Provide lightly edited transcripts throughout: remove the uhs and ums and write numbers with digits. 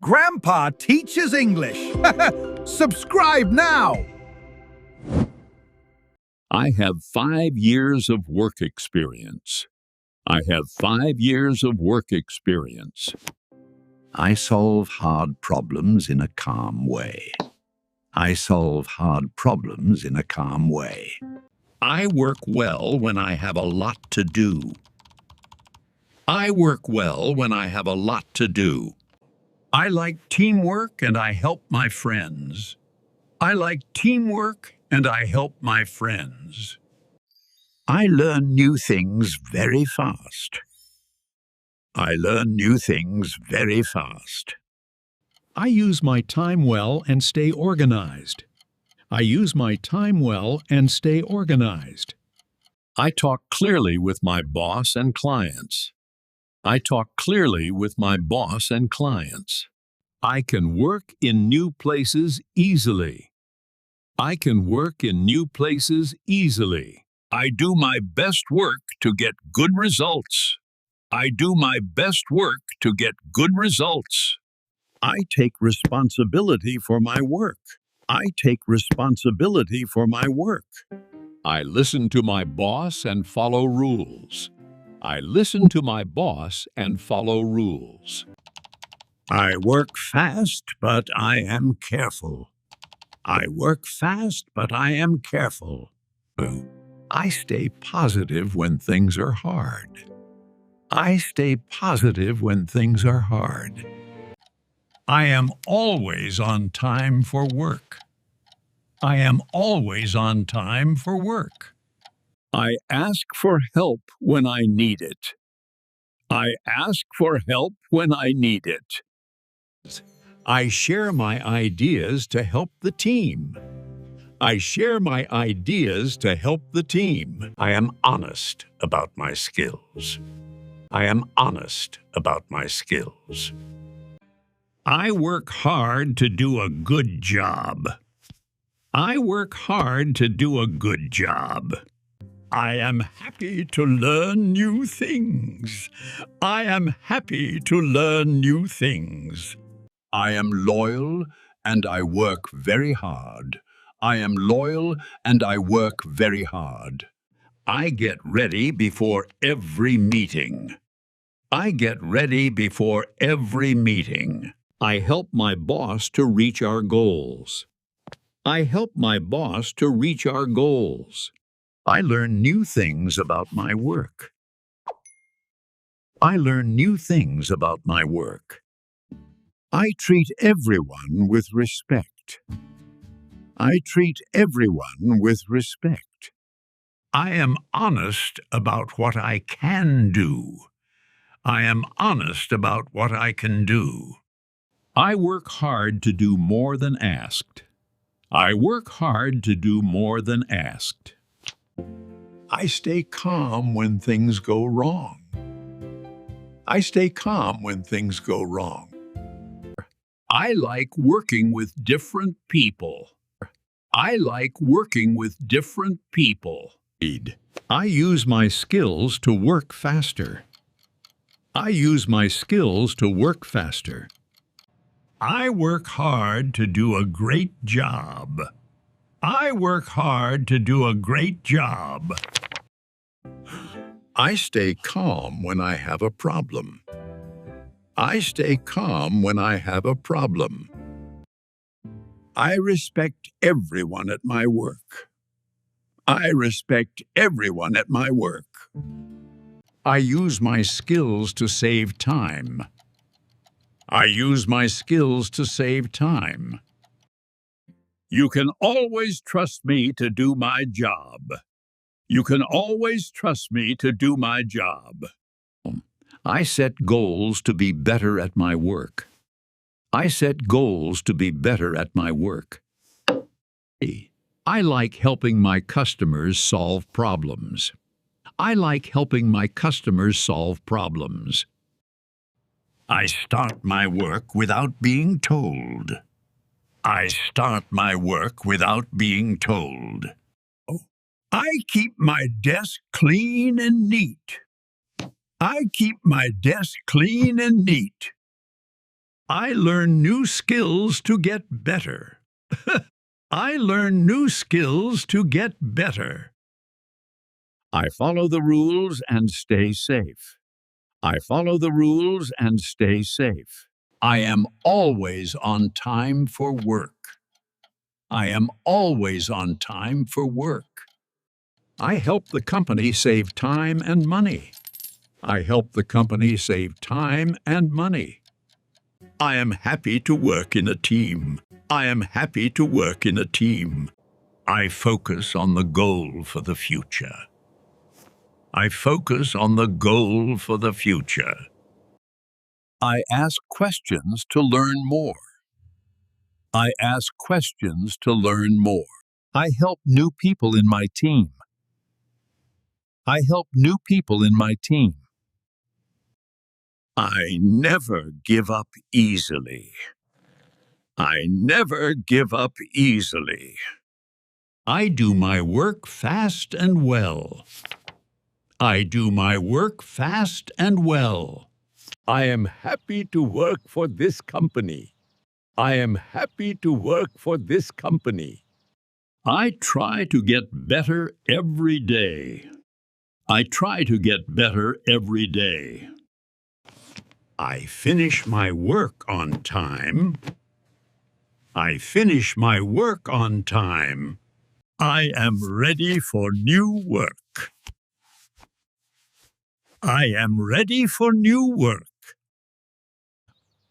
Grandpa teaches English. Subscribe now. I have 5 years of work experience. I have 5 years of work experience. I solve hard problems in a calm way. I solve hard problems in a calm way. I work well when I have a lot to do. I work well when I have a lot to do. I like teamwork and I help my friends. I like teamwork and I help my friends. I learn new things very fast. I learn new things very fast. I use my time well and stay organized. I use my time well and stay organized. I talk clearly with my boss and clients. I talk clearly with my boss and clients. I can work in new places easily. I can work in new places easily. I do my best work to get good results. I do my best work to get good results. I take responsibility for my work. I take responsibility for my work. I listen to my boss and follow rules. I listen to my boss and follow rules. I work fast, but I am careful. I work fast, but I am careful. I stay positive when things are hard. I stay positive when things are hard. I am always on time for work. I am always on time for work. I ask for help when I need it. I ask for help when I need it. I share my ideas to help the team. I share my ideas to help the team. I am honest about my skills. I am honest about my skills. I work hard to do a good job. I work hard to do a good job. I am happy to learn new things. I am happy to learn new things. I am loyal and I work very hard. I am loyal and I work very hard. I get ready before every meeting. I get ready before every meeting. I help my boss to reach our goals. I help my boss to reach our goals. I learn new things about my work. I learn new things about my work. I treat everyone with respect. I treat everyone with respect. I am honest about what I can do. I am honest about what I can do. I work hard to do more than asked. I work hard to do more than asked. I stay calm when things go wrong. I stay calm when things go wrong. I like working with different people. I like working with different people. I use my skills to work faster. I use my skills to work faster. I work hard to do a great job. I work hard to do a great job. I stay calm when I have a problem. I stay calm when I have a problem. I respect everyone at my work. I respect everyone at my work. I use my skills to save time. I use my skills to save time. You can always trust me to do my job. You can always trust me to do my job. I set goals to be better at my work. I set goals to be better at my work. I like helping my customers solve problems. I like helping my customers solve problems. I start my work without being told. I start my work without being told. I keep my desk clean and neat. I keep my desk clean and neat. I learn new skills to get better. I learn new skills to get better. I follow the rules and stay safe. I follow the rules and stay safe. I am always on time for work. I am always on time for work. I help the company save time and money. I help the company save time and money. I am happy to work in a team. I am happy to work in a team. I focus on the goal for the future. I focus on the goal for the future. I ask questions to learn more. I ask questions to learn more. I help new people in my team. I help new people in my team. I never give up easily. I never give up easily. I do my work fast and well. I do my work fast and well. I am happy to work for this company. I am happy to work for this company. I try to get better every day. I try to get better every day. I finish my work on time. I finish my work on time. I am ready for new work. I am ready for new work.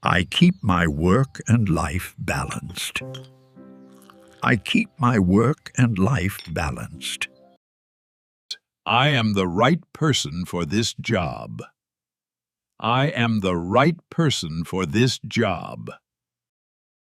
I keep my work and life balanced. I keep my work and life balanced. I am the right person for this job. I am the right person for this job.